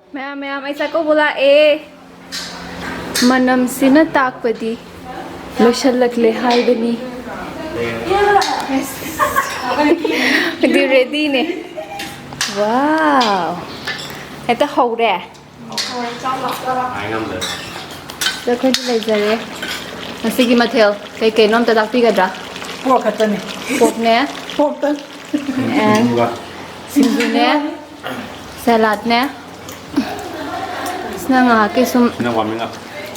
Ma'am, ay Chakouba eh. Manam sina takpadi. Loshallakle haibani. Yes. Hindi ready ne. Wow. Ito hore. So kung dilazare. Sige mathel. Kay nom tadak pigadra. Pork ata ne. Pork ne. Pork ta. And sindu ne. Salad ne. Nga kisum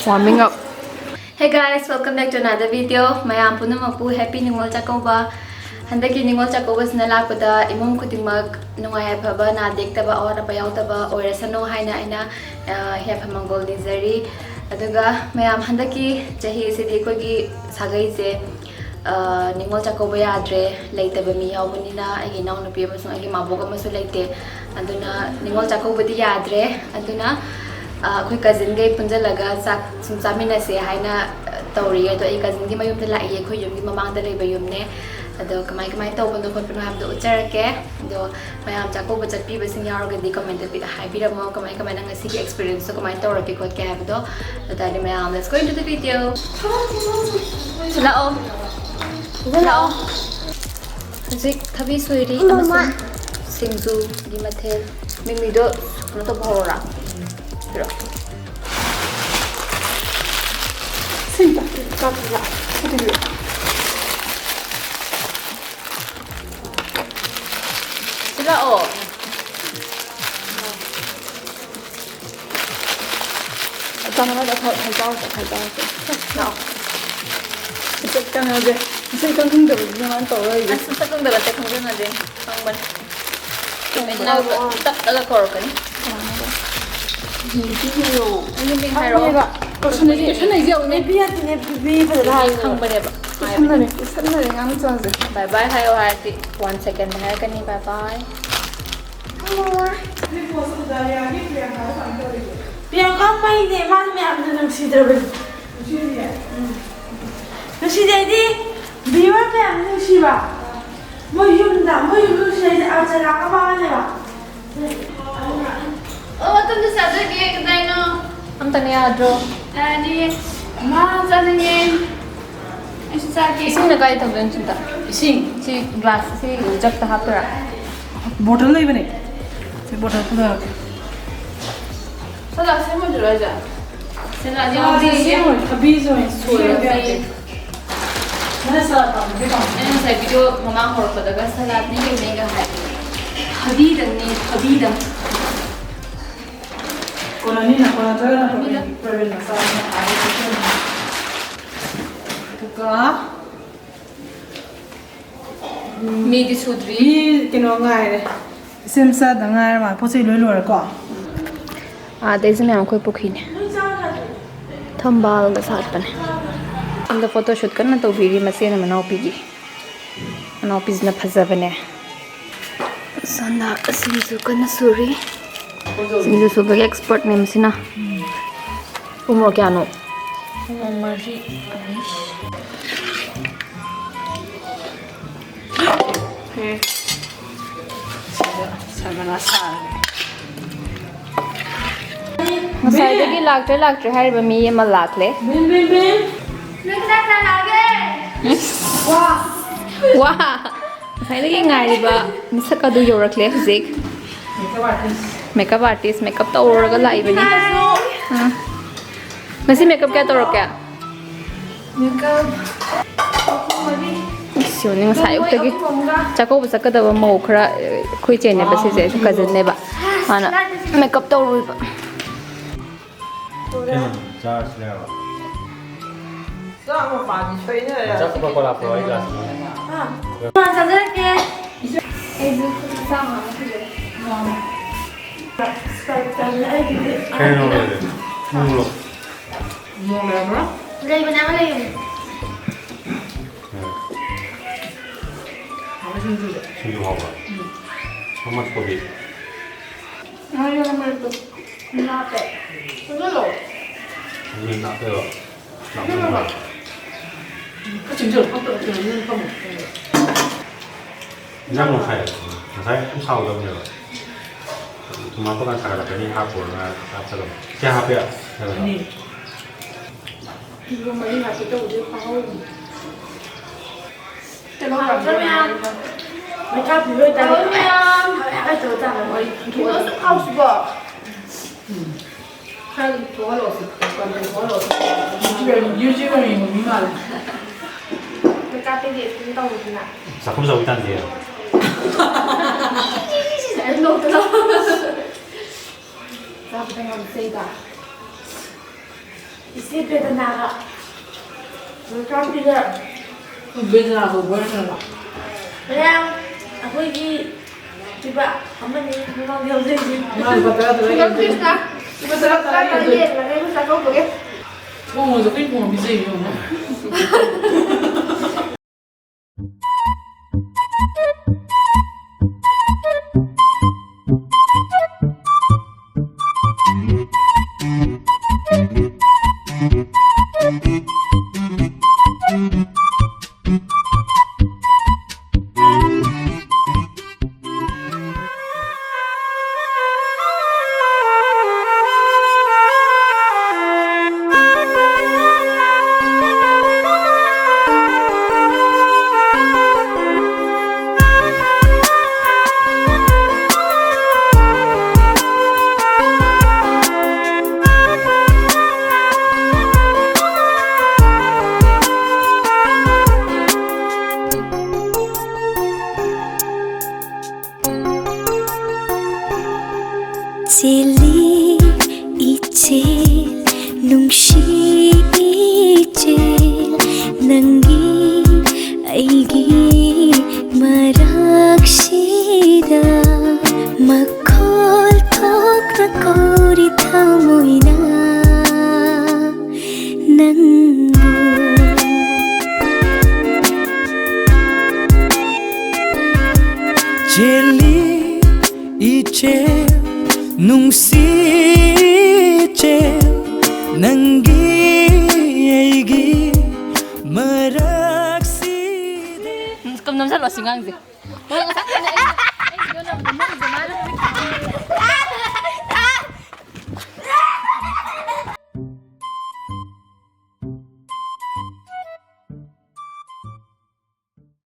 warming up. Hey guys, welcome back to another video. Mayam puno mapu happy Ningol Chakouba. Handaki Ningol Chakouba sinala pada imong kutingmag nungay phaba na dektaba or payawtaba or sano haina ina hep mangol nizari. Aduga mayam handaki chahi sidi ko gi sagai se Ningol Chakouba yadre leitaba mi hawmunina agi naw nupi amasung agi maboga masu leite. Aduna Ningol Chakouba di yadre aduna कोई cousin गई पुंजलगा चाक सुमचामिना से हाइना तौरी तो ए cousin की मयुम ला ए खोय yum की ममांग the लेबा युमने अदो कमाई कमाई तौबन दो खोपन हाब दो उचरके दो मयाम Chakouba चटपी बसिंग यारगे दि कमेंट बि हाइबिरमो कमाई कमाई नंग सी एक्सपीरियंस तो कमाई तौरके खोत के हाब दो तादि मयाम let's go into the video चलाओ चलाओ हजिक थबी सुइरी अमसुं सिंजू दि मथेल मिमिदो न तो भरोरा Pero Senta, capula. Continua. sila oh. Tama na daw kailangan. No. Ito kang nabe. Ito kang daw naman to. Asa sa kung dapat kung na din. Ang ban. Medyo tak ala kor kan. Video. Ano yung hero? personalization ne bi ba da hayo. Khang bane ba. Sanna ne ngam chance. Bye bye hayo harti. 1 second hai kani bye bye. Biar mai ne mas me am de nang sidra ba. Nasi jadi biwa me am nasi ba. Mo yum si a jara ka ba ne ba. Oh, तुम तो सादर के कदाई ना हम तने याद रो नहीं माँ जाने ऐसे साके इसी में काय तब जंचन था इसी ग्लास इसी जग तक हाथ रहा बोतल नहीं बने से बोतल तो सदा से मुझे राजा सदा अभी जो है मैंने सलाद मैंने से वीडियो ममा और पता का सलाद नहीं का है हबी दंग Koloni na problem na sa na ay tuka मेरी सुधरी kino ngai re simsa da ngai ma phosai loi loi ko आधे से मैं कोई पुखी ने थंबाल का साथ बने हम तो फोटो शूट करना तो वीडियो में से ना मनाओ पीजी ना फंसा बने संदा सिंजू करना सूरी सिंजू सुबह के एक्सपर्ट नेम से ना उम्र क्या नो उम्र जी sabana sa Masayda ki lagtre hai ba mi ye mal lakle bin Nagdakta lage Wah Masayda ki ngari ba misa ka du yorakle huzik Makeup artist makeup ta oraga lai bani Masi makeup kya torok kya makeup Siyoni nga sayok tagi Chakouba sakadaba mo khara khoi chen ne ba se je cousin ne ba ana makeup ta oroi ba Charge level. Sama pa di choi ne Chắc không có làm rồi là ma sa de ke cái nó rồi mùng lục mo le bro Lei ba na lei sinh dục học à không mất covid ai ya ma to na pe no lo mình đã được làm đúng rồi có chừng chừng không tự nhiên không răng một phải thấy không sao đâu nhiều 그만큼만 잘하더니 하고나 나처럼 제하고요. 아니 이거 많이 맛있다 우리 파오 그러면 내가 비벼있다 그러면 약간 저잖아 머리 이거 하고 싶어 한 도와줬어 건데 도와줬어 유지병이 뭐 미만 내가 되게 생각보구나 작품사 우단데요. 잘 먹더라 나보다 너무 세다 이 배도 나가 우리 깜피가 배도 나고 뭘 나가 그냥 아버지 집에 어머니 건강히 없으지 아 이거 내가 들어야겠지 이거 내가 들어야겠지 이거 다 먹게 저 핑퐁 미세 이거 Silly ichil nungshi ichil nangi aigi maraksida makol thok na kori thamoina nango Silly ichil nungsiche nangi aigi marakside Cầm nắm sát vào xứng ăn gì?